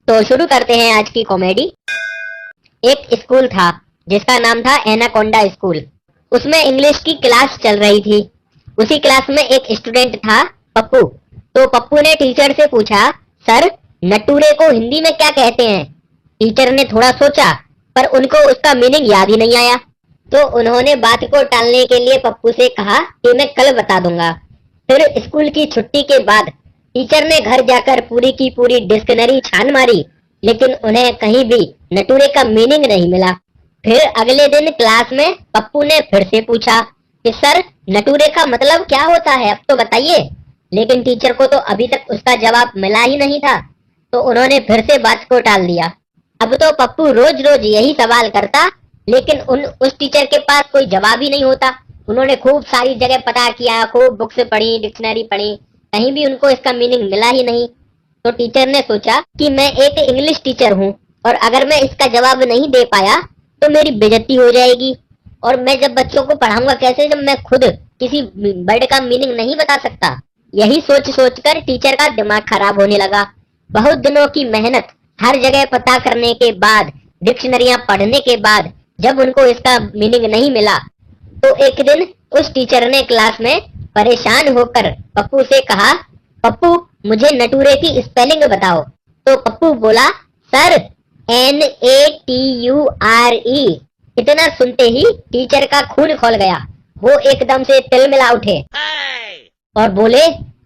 तो शुरू करते हैं आज की कॉमेडी। एक स्कूल था जिसका नाम था एनाकोंडा स्कूल। उसमें इंग्लिश की क्लास चल रही थी। उसी क्लास में एक स्टूडेंट था पप्पू। तो पप्पू ने टीचर से पूछा, सर नटूरे को हिंदी में क्या कहते हैं? टीचर ने थोड़ा सोचा पर उनको उसका मीनिंग याद ही नहीं आया। तो उन्होंने बात को टालने के लिए पप्पू से कहा कि मैं कल बता दूंगा। फिर स्कूल की छुट्टी के बाद टीचर ने घर जाकर पूरी की पूरी डिक्शनरी छान मारी, लेकिन उन्हें कहीं भी नटूरे का मीनिंग नहीं मिला। फिर अगले दिन क्लास में पप्पू ने फिर से पूछा कि सर नटूरे का मतलब क्या होता है, अब तो बताइए। लेकिन टीचर को तो अभी तक उसका जवाब मिला ही नहीं था। तो उन्होंने फिर से बात को टाल दिया। अब तो पप्पू रोज रोज यही सवाल करता, लेकिन उस टीचर के पास कोई जवाब ही नहीं होता। उन्होंने खूब सारी जगह पता किया, खूब बुक्स पढ़ी, डिक्शनरी पढ़ी, कहीं भी उनको इसका मीनिंग मिला ही नहीं। तो टीचर ने सोचा कि मैं एक इंग्लिश टीचर हूँ और अगर मैं इसका जवाब नहीं दे पाया तो मेरी बेइज्जती हो जाएगी। और मैं जब बच्चों को पढ़ाऊंगा कैसे, जब मैं खुद किसी वर्ड का मीनिंग नहीं बता सकता। यही सोच सोच कर टीचर का दिमाग खराब होने लगा। बहुत दिनों की मेहनत, हर जगह पता करने के बाद, डिक्शनरियां पढ़ने के बाद जब उनको इसका मीनिंग नहीं मिला, तो एक दिन उस टीचर ने क्लास में परेशान होकर पप्पू से कहा, पप्पू मुझे नटूरे की स्पेलिंग बताओ। तो पप्पू बोला, सर NATURE। इतना सुनते ही टीचर का खून खौल गया। वो एकदम से तिलमिला उठे और बोले,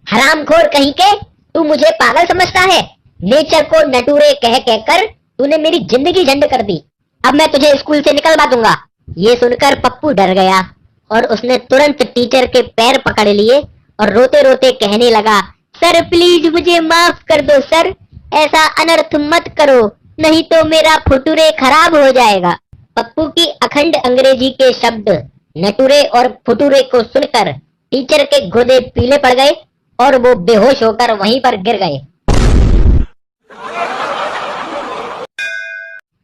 हरामखोर कहीं के, तू मुझे पागल समझता है? नेचर को नटूरे कह कहकर तूने मेरी जिंदगी झंड कर दी। अब मैं तुझे स्कूल से निकलवा दूंगा। ये सुनकर पप्पू डर गया और उसने तुरंत टीचर के पैर पकड़ लिए और रोते रोते कहने लगा, सर प्लीज मुझे माफ कर दो सर, ऐसा अनर्थ मत करो, नहीं तो मेरा फुटूरे खराब हो जाएगा। पप्पू की अखंड अंग्रेजी के शब्द नटूरे और फुटूरे को सुनकर टीचर के गुर्दे पीले पड़ गए और वो बेहोश होकर वहीं पर गिर गए।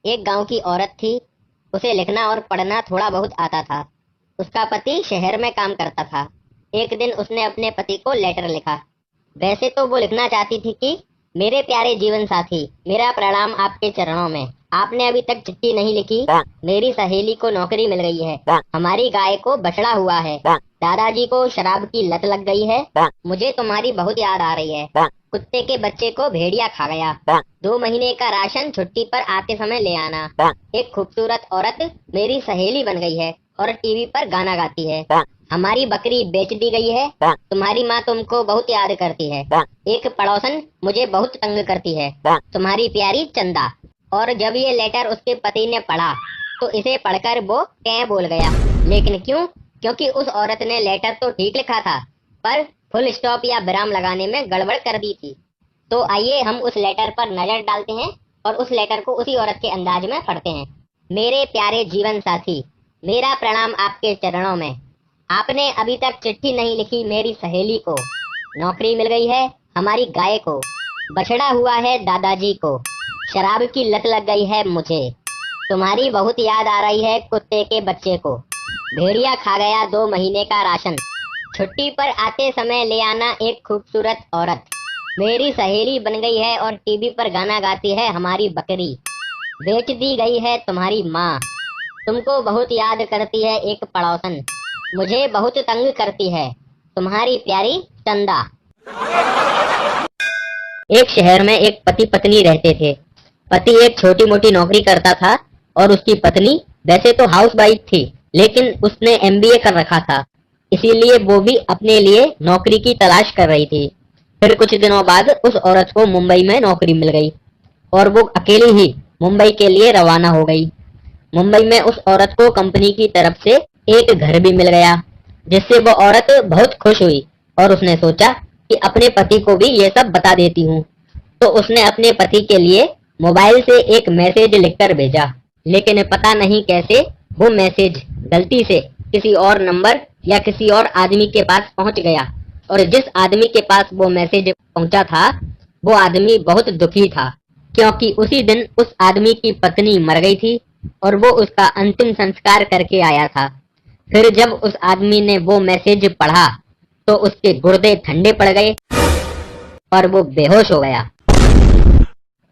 एक गांव की औरत थी। उसे लिखना और पढ़ना थोड़ा बहुत आता था। उसका पति शहर में काम करता था। एक दिन उसने अपने पति को लेटर लिखा। वैसे तो वो लिखना चाहती थी कि मेरे प्यारे जीवन साथी, मेरा प्रणाम आपके चरणों में। आपने अभी तक चिट्ठी नहीं लिखी। मेरी सहेली को नौकरी मिल गई है। हमारी गाय को बछड़ा हुआ है। दादाजी को शराब की लत लग गई है। मुझे तुम्हारी बहुत याद आ रही है। कुत्ते के बच्चे को भेड़िया खा गया। 2 महीने का राशन छुट्टी पर आते समय ले आना। एक खूबसूरत औरत मेरी सहेली बन गई है और टीवी पर गाना गाती है। हमारी बकरी बेच दी गई है। तुम्हारी माँ तुमको बहुत याद करती है। एक पड़ोसन मुझे बहुत तंग करती है। तुम्हारी प्यारी चंदा। और जब ये लेटर उसके पति ने पढ़ा तो इसे पढ़कर वो क्या बोल गया। लेकिन क्यों? क्योंकि उस औरत ने लेटर तो ठीक लिखा था पर फुल स्टॉप या विराम लगाने में गड़बड़ कर दी थी। तो आइए हम उस लेटर पर नजर डालते हैं और उस लेटर को उसी औरत के अंदाज में पढ़ते हैं। मेरे प्यारे जीवन साथी, मेरा प्रणाम आपके चरणों में। आपने अभी तक चिट्ठी नहीं लिखी मेरी सहेली को। नौकरी मिल गई है हमारी गाय को। बछड़ा हुआ है दादाजी को। शराब की लत लग गई है मुझे। तुम्हारी बहुत याद आ रही है कुत्ते के बच्चे को। भेड़िया खा गया 2 महीने का राशन। छुट्टी पर आते समय ले आना एक खूबसूरत औरत। मेरी सहेली बन गई है और टीवी पर गाना गाती है हमारी बकरी। बेच दी गई है तुम्हारी माँ। तुमको बहुत याद करती है एक पड़ोसन। मुझे बहुत तंग करती है तुम्हारी प्यारी चंदा। एक शहर में एक पति पत्नी रहते थे। पति एक छोटी मोटी नौकरी करता था और उसकी पत्नी वैसे तो हाउस वाइफ थी, लेकिन उसने MBA कर रखा था, इसीलिए वो भी अपने लिए नौकरी की तलाश कर रही थी। फिर कुछ दिनों बाद उस औरत को मुंबई में नौकरी मिल गई और वो अकेली ही मुंबई के लिए रवाना हो गई। मुंबई में उस औरत को कंपनी की तरफ से एक घर भी मिल गया, जिससे वो औरत बहुत खुश हुई और उसने सोचा कि अपने पति को भी ये सब बता देती हूँ। तो उसने अपने पति के लिए मोबाइल से एक मैसेज लिखकर भेजा, लेकिन पता नहीं कैसे वो मैसेज गलती से किसी और नंबर या किसी और आदमी के पास पहुंच गया। और जिस आदमी के पास वो मैसेज पहुंचा था वो आदमी बहुत दुखी था, क्योंकि उसी दिन उस आदमी की पत्नी मर गई थी और वो उसका अंतिम संस्कार करके आया था। फिर जब उस आदमी ने वो मैसेज पढ़ा तो उसके गुर्दे ठंडे पड़ गए और वो बेहोश हो गया।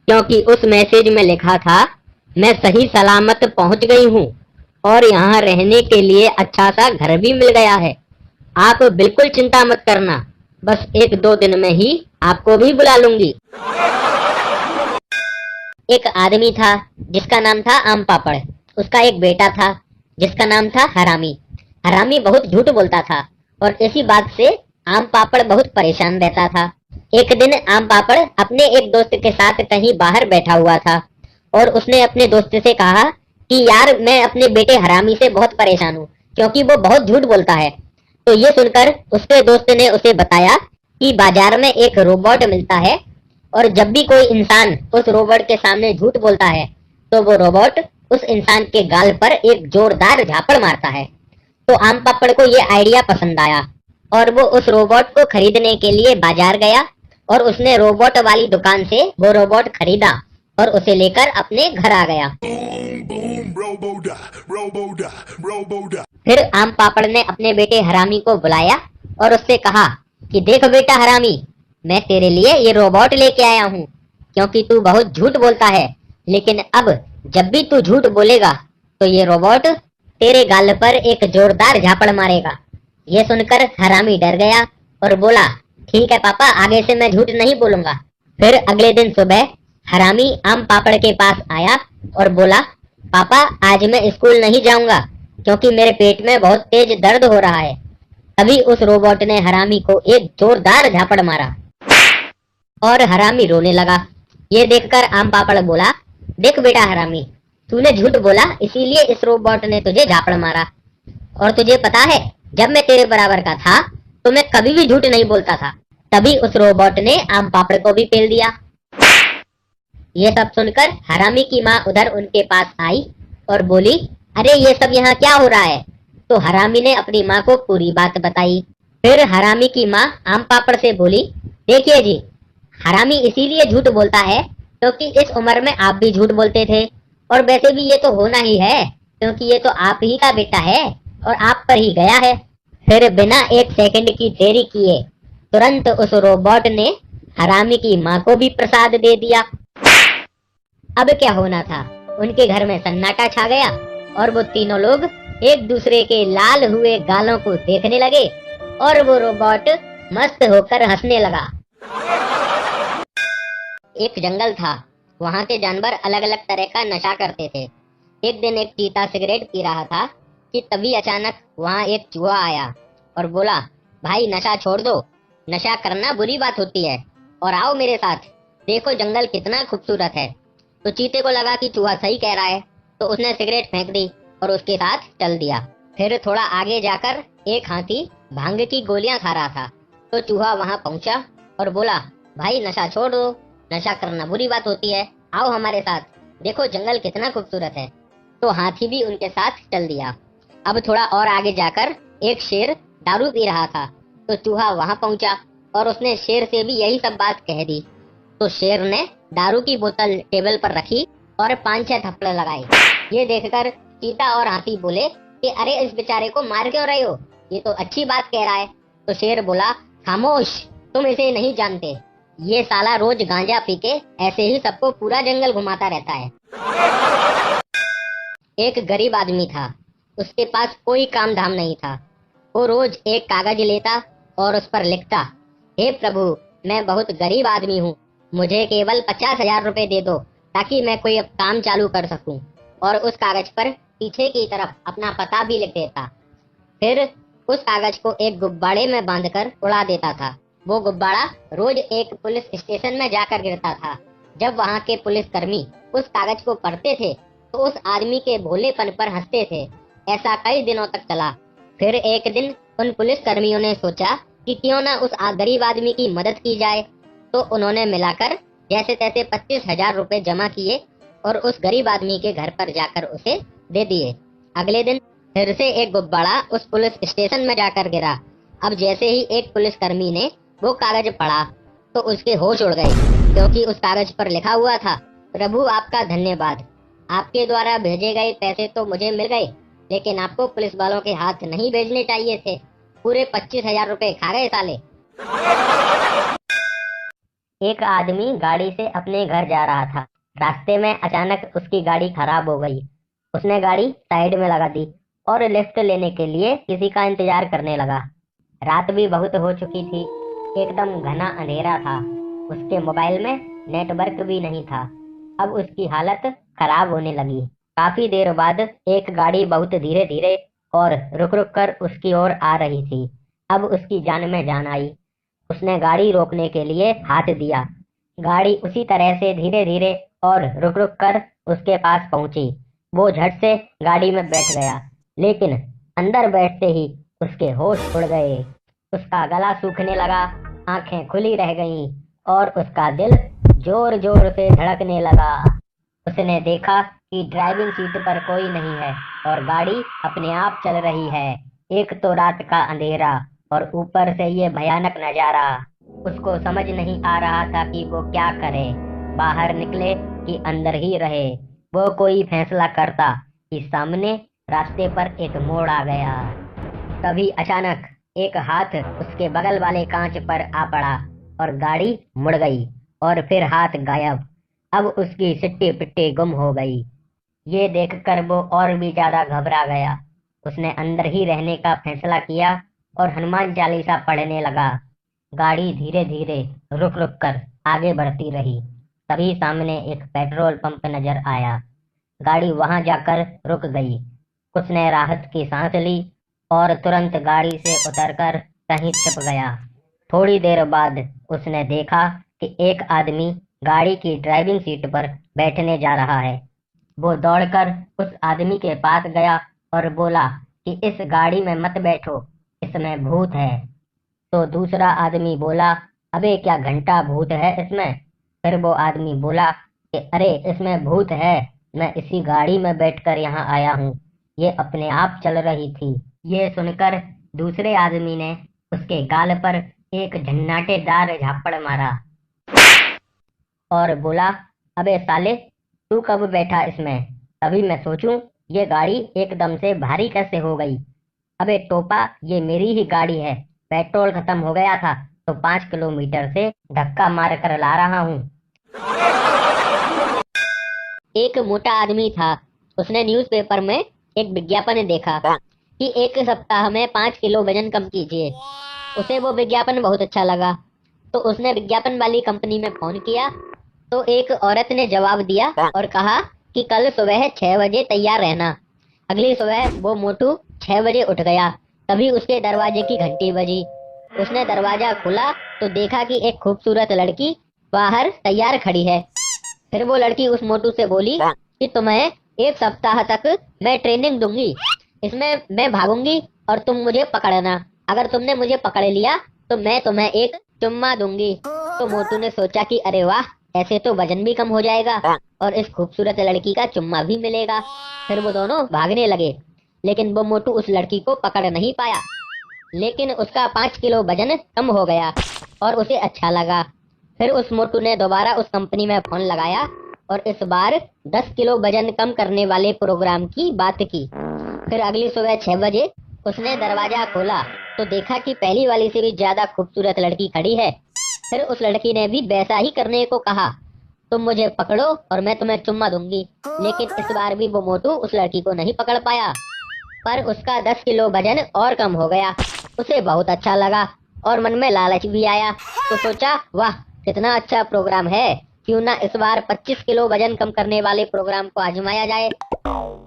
क्योंकि उस मैसेज में लिखा था, मैं सही सलामत पहुंच गई हूँ और यहाँ रहने के लिए अच्छा सा घर भी मिल गया है। आप बिल्कुल चिंता मत करना, बस एक दो दिन में ही आपको भी बुला लूंगी। एक आदमी था जिसका नाम था आम पापड़। उसका एक बेटा था जिसका नाम था हरामी। हरामी बहुत झूठ बोलता था और इसी बात से आम पापड़ बहुत परेशान रहता था। एक दिन आम पापड़ अपने एक दोस्त के साथ कहीं बाहर बैठा हुआ था और उसने अपने दोस्त से कहा कि यार, मैं अपने बेटे हरामी से बहुत परेशान हूँ क्योंकि वो बहुत झूठ बोलता है। तो ये सुनकर उसके दोस्त ने उसे बताया कि बाजार में एक रोबोट मिलता है और जब भी कोई इंसान उस रोबोट के सामने झूठ बोलता है तो वो रोबोट उस इंसान के गाल पर एक जोरदार झापड़ मारता है। तो आम पापड़ को ये आइडिया पसंद आया और वो उस रोबोट को खरीदने के लिए बाजार गया और उसने रोबोट वाली दुकान से वो रोबोट खरीदा और उसे लेकर अपने घर आ गया। फिर आम पापड़ ने अपने बेटे हरामी को बुलाया और उससे कहा कि देख बेटा हरामी, मैं तेरे लिए ये रोबोट लेके आया हूँ क्योंकि तू बहुत झूठ बोलता है, लेकिन अब जब भी तू झूठ बोलेगा तो ये रोबोट तेरे गाल पर एक जोरदार झापड़ मारेगा। ये सुनकर हरामी डर गया और बोला, ठीक है पापा, आगे से मैं झूठ नहीं बोलूंगा। फिर अगले दिन सुबह हरामी आम पापड़ के पास आया और बोला, पापा आज मैं स्कूल नहीं जाऊंगा क्योंकि मेरे पेट में बहुत तेज दर्द हो रहा है। तभी उस रोबोट ने हरामी को एक जोरदार झापड़ मारा और हरामी रोने लगा। ये देखकर आम पापड़ बोला, देख बेटा हरामी, तूने झूठ बोला इसीलिए इस रोबोट ने तुझे झापड़ मारा। और तुझे पता है, जब मैं तेरे बराबर का था तो मैं कभी भी झूठ नहीं बोलता था। तभी उस रोबोट ने आम पापड़ को भी पेल दिया। ये सब सुनकर हरामी की माँ उधर उनके पास आई और बोली, अरे ये सब यहाँ क्या हो रहा है? तो हरामी ने अपनी माँ को पूरी बात बताई। फिर हरामी की माँ आम पापड़ से बोली, देखिए जी, हरामी इसीलिए झूठ बोलता है क्योंकि इस उम्र में आप भी झूठ बोलते थे और वैसे भी ये तो होना ही है क्योंकि ये तो आप ही का बेटा है और आप पर ही गया है। फिर बिना एक सेकंड की देरी किए तुरंत उस रोबोट ने हरामी की माँ को भी प्रसाद दे दिया। अब क्या होना था, उनके घर में सन्नाटा छा गया और वो तीनों लोग एक दूसरे के लाल हुए गालों को देखने लगे और वो रोबोट मस्त होकर हंसने लगा। एक जंगल था, वहाँ के जानवर अलग अलग तरह का नशा करते थे। एक दिन एक चीता सिगरेट पी रहा था कि तभी अचानक वहाँ एक चूहा आया और बोला, भाई नशा छोड़ दो, नशा करना बुरी बात होती है और आओ मेरे साथ, देखो जंगल कितना खूबसूरत है। तो चीते को लगा कि चूहा सही कह रहा है, तो उसने सिगरेट फेंक दी और उसके साथ चल दिया। फिर थोड़ा आगे जाकर एक हाथी भांग की गोलियां खा रहा था। तो चूहा वहां पहुंचा और बोला, भाई नशा छोड़ दो, नशा करना बुरी बात होती है, आओ हमारे साथ, देखो जंगल कितना खूबसूरत है। तो हाथी भी उनके साथ चल दिया। अब थोड़ा और आगे जाकर एक शेर दारू पी रहा था। तो चूहा वहां पहुंचा और उसने शेर से भी यही सब बात कह दी। तो शेर ने दारू की बोतल टेबल पर रखी और 5-6 थप्पड़ लगाए। ये देखकर चीता और हाथी बोले कि अरे इस बेचारे को मार क्यों रहे हो, ये तो अच्छी बात कह रहा है। तो शेर बोला, खामोश, तुम इसे नहीं जानते, ये साला रोज गांजा पी के ऐसे ही सबको पूरा जंगल घुमाता रहता है। एक गरीब आदमी था, उसके पास कोई काम धाम नहीं था। वो रोज एक कागज लेता और उस पर लिखता, हे प्रभु, मैं बहुत गरीब आदमी हूँ, मुझे केवल 50,000 रुपए दे दो ताकि मैं कोई काम चालू कर सकूं। और उस कागज पर पीछे की तरफ अपना पता भी लिख देता। फिर उस कागज को एक गुब्बारे में बांधकर उड़ा देता था। वो गुब्बारा रोज एक पुलिस स्टेशन में जाकर गिरता था। जब वहाँ के पुलिसकर्मी उस कागज को पढ़ते थे तो उस आदमी के भोलेपन पर हंसते थे। ऐसा कई दिनों तक चला। फिर एक दिन उन पुलिसकर्मियों ने सोचा कि क्यों ना उस गरीब आदमी की मदद की जाए। तो उन्होंने मिलाकर जैसे तैसे 25,000 रुपए जमा किए और उस गरीब आदमी के घर पर जाकर उसे दे दिए। अगले दिन फिर से एक गुब्बारा उस पुलिस स्टेशन में जाकर गिरा। अब जैसे ही एक पुलिसकर्मी ने वो कागज पढ़ा तो उसके होश उड़ गए, क्योंकि उस कागज पर लिखा हुआ था, प्रभु आपका धन्यवाद, आपके द्वारा भेजे गए पैसे तो मुझे मिल गए, लेकिन आपको पुलिस वालों के हाथ नहीं भेजने चाहिए थे, पूरे 25,000 रुपए खा गए साले। एक आदमी गाड़ी से अपने घर जा रहा था। रास्ते में अचानक उसकी गाड़ी खराब हो गई। उसने गाड़ी साइड में लगा दी और लिफ्ट लेने के लिए किसी का इंतजार करने लगा। रात भी बहुत हो चुकी थी। एकदम घना अंधेरा था। उसके मोबाइल में नेटवर्क भी नहीं था। अब उसकी हालत खराब होने लगी। काफी देर बाद एक गाड़ी बहुत धीरे धीरे और रुक रुक कर उसकी ओर आ रही थी। अब उसकी जान में जान आई। उसने गाड़ी रोकने के लिए हाथ दिया। गाड़ी उसी तरह से धीरे धीरे और रुक रुक कर उसके पास पहुंची। वो झट से गाड़ी में बैठ गया, लेकिन अंदर बैठते ही उसके होश उड़ गए। उसका गला सूखने लगा, आंखें खुली रह गईं और उसका दिल जोर जोर से धड़कने लगा। उसने देखा कि ड्राइविंग सीट पर कोई नहीं है और गाड़ी अपने आप चल रही है। एक तो रात का अंधेरा और ऊपर से ये भयानक नजारा। उसको समझ नहीं आ रहा था कि वो क्या करे, बाहर निकले कि अंदर ही रहे। वो कोई फैसला करता कि सामने रास्ते पर एक मोड़ आ गया। तभी अचानक एक हाथ उसके बगल वाले कांच पर आ पड़ा और गाड़ी मुड़ गई और फिर हाथ गायब। अब उसकी सिट्टी पिट्टी गुम हो गई। ये देखकर वो और भी ज्यादा घबरा गया। उसने अंदर ही रहने का फैसला किया और हनुमान चालीसा पढ़ने लगा। गाड़ी धीरे धीरे रुक रुक कर आगे बढ़ती रही। तभी सामने एक पेट्रोल पंप नजर आया। गाड़ी वहां जाकर रुक गई। उसने राहत की सांस ली और तुरंत गाड़ी से उतरकर कहीं छिप गया। थोड़ी देर बाद उसने देखा कि एक आदमी गाड़ी की ड्राइविंग सीट पर बैठने जा रहा है। वो दौड़कर उस आदमी के पास गया और बोला कि इस गाड़ी में मत बैठो, इसमें भूत है। तो दूसरा आदमी बोला, अबे क्या घंटा भूत है इसमें। फिर वो आदमी बोला कि अरे इसमें भूत है, मैं इसी गाड़ी में बैठकर यहाँ आया हूँ, ये अपने आप चल रही थी। ये सुनकर दूसरे आदमी ने उसके गाल पर एक झन्नाटेदार झापड़ मारा और बोला, अबे साले तू कब बैठा इसमें। तभी मैं सोचूं ये गाड़ी एकदम से भारी कैसे हो गई। अबे टोपा, ये मेरी ही गाड़ी है, पेट्रोल खत्म हो गया था तो 5 किलोमीटर से धक्का मार कर ला रहा हूँ। एक मोटा आदमी था। उसने न्यूज़पेपर में एक विज्ञापन देखा कि 1 सप्ताह में 5 किलो वजन कम कीजिए। उसे वो विज्ञापन बहुत अच्छा लगा, तो उसने विज्ञापन वाली कंपनी में फोन किया। तो एक औरत ने जवाब दिया और कहा कि कल सुबह 6 बजे तैयार रहना। अगली सुबह वो मोटू 6 बजे उठ गया। तभी उसके दरवाजे की घंटी बजी। उसने दरवाजा खोला तो देखा कि एक खूबसूरत लड़की बाहर तैयार खड़ी है। फिर वो लड़की उस मोटू से बोली कि तुम्हें 1 सप्ताह तक मैं ट्रेनिंग दूंगी। इसमें मैं भागूंगी और तुम मुझे पकड़ना। अगर तुमने मुझे पकड़ लिया तो मैं तुम्हें एक चुम्मा दूंगी। तो मोटू ने सोचा कि अरे वाह, ऐसे तो वजन भी कम हो जाएगा और इस खूबसूरत लड़की का चुम्मा भी मिलेगा। फिर वो दोनों भागने लगे, लेकिन वो मोटू उस लड़की को पकड़ नहीं पाया। लेकिन उसका 5 किलो वजन कम हो गया और उसे अच्छा लगा। फिर उस मोटू ने दोबारा उस कंपनी में फोन लगाया और इस बार 10 किलो वजन कम करने वाले प्रोग्राम की बात की। फिर अगली सुबह 6 बजे उसने दरवाजा खोला तो देखा कि पहली वाली से भी ज्यादा खूबसूरत लड़की खड़ी है। फिर उस लड़की ने भी वैसा ही करने को कहा, तुम मुझे पकड़ो और मैं तुम्हें चुम्मा दूंगी। लेकिन इस बार भी वो मोटू उस लड़की को नहीं पकड़ पाया, पर उसका 10 किलो वजन और कम हो गया। उसे बहुत अच्छा लगा और मन में लालच भी आया। तो सोचा, वाह कितना अच्छा प्रोग्राम है, क्यों ना इस बार 25 किलो वजन कम करने वाले प्रोग्राम को आजमाया जाए।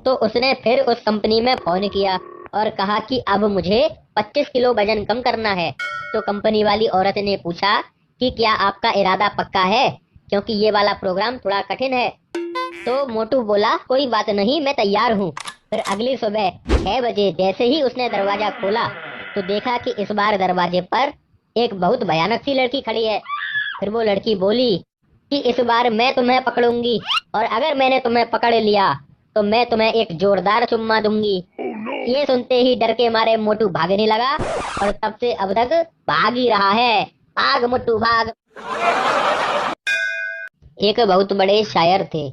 तो उसने फिर उस कंपनी में फोन किया और कहा कि अब मुझे 25 किलो वजन कम करना है। तो कंपनी वाली औरत ने पूछा कि क्या आपका इरादा पक्का है, क्योंकि ये वाला प्रोग्राम थोड़ा कठिन है। तो मोटू बोला, कोई बात नहीं, मैं तैयार हूँ। फिर अगली सुबह 6 बजे जैसे ही उसने दरवाजा खोला तो देखा कि इस बार दरवाजे पर एक बहुत भयानक सी लड़की खड़ी है। फिर वो लड़की बोली कि इस बार मैं तुम्हें पकड़ूंगी और अगर मैंने तुम्हें पकड़ लिया तो मैं तुम्हें एक जोरदार चुम्मा दूंगी। ये सुनते ही डर के मारे मोटू भागने लगा और तब से अब तक भाग ही रहा है। भाग मोटू भाग। एक बहुत बड़े शायर थे।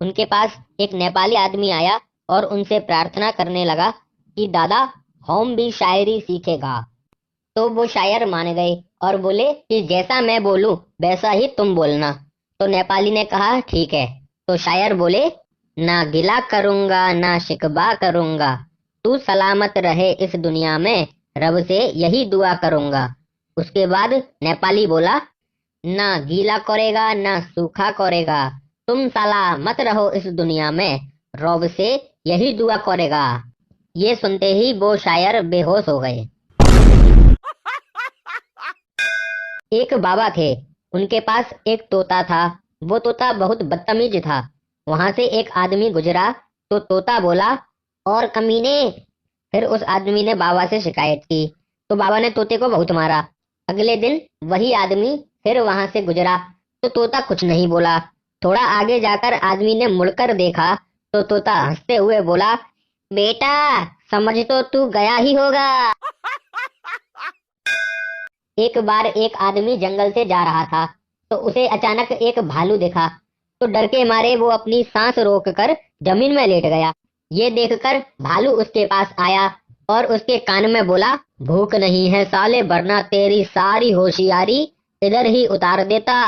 उनके पास एक नेपाली आदमी आया और उनसे प्रार्थना करने लगा कि दादा हम भी शायरी सीखेगा। तो वो शायर मान गए और बोले कि जैसा मैं बोलूं वैसा ही तुम बोलना। तो नेपाली ने कहा ठीक है। तो शायर बोले, ना गिला करूंगा ना शिकवा करूंगा, तू सलामत रहे इस दुनिया में, रब से यही दुआ करूंगा। उसके बाद नेपाली बोला, ना गीला करेगा ना सूखा करेगा, तुम सलामत रहो इस दुनिया में, रब से यही दुआ करेगा। ये सुनते ही वो शायर बेहोश हो गए। एक बाबा थे, उनके पास एक तोता था। वो तोता बहुत बदतमीज था। वहां से एक आदमी गुजरा तो तोता बोला, और कमीने। फिर उस आदमी ने बाबा से शिकायत की तो बाबा ने तोते को बहुत मारा। अगले दिन वही आदमी फिर वहां से गुजरा तो तोता कुछ नहीं बोला। थोड़ा आगे जाकर आदमी ने मुड़कर देखा तो तोता हंसते हुए बोला, बेटा समझ तो तू गया ही होगा। एक बार एक आदमी जंगल से जा रहा था तो उसे अचानक एक भालू देखा। तो डर के मारे वो अपनी सांस रोककर जमीन में लेट गया। ये देखकर भालू उसके पास आया और उसके कान में बोला, भूख नहीं है साले, वरना तेरी सारी होशियारी इधर ही उतार देता।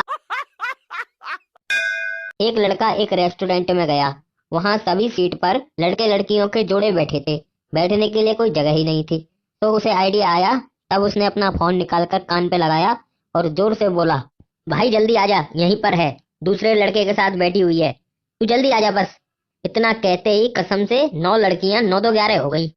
एक लड़का एक रेस्टोरेंट में गया। वहां सभी सीट पर लड़के लड़कियों के जोड़े बैठे थे। बैठने के लिए कोई जगह ही नहीं थी। तो उसे आइडिया आया। तब उसने अपना फोन निकालकर कान पे लगाया और जोर से बोला, भाई जल्दी आजा, यहीं पर है, दूसरे लड़के के साथ बैठी हुई है, तू जल्दी आजा बस। इतना कहते ही कसम से 9 लड़कियां 9 दो 11 हो गई।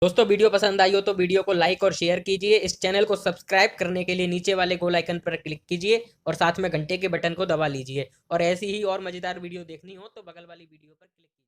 दोस्तों वीडियो पसंद आई हो तो वीडियो को लाइक और शेयर कीजिए। इस चैनल को सब्सक्राइब करने के लिए नीचे वाले गोल आइकन पर क्लिक कीजिए और साथ में घंटे के बटन को दबा लीजिए। और ऐसी ही और मजेदार वीडियो देखनी हो तो बगल वाली वीडियो पर क्लिक कीजिए।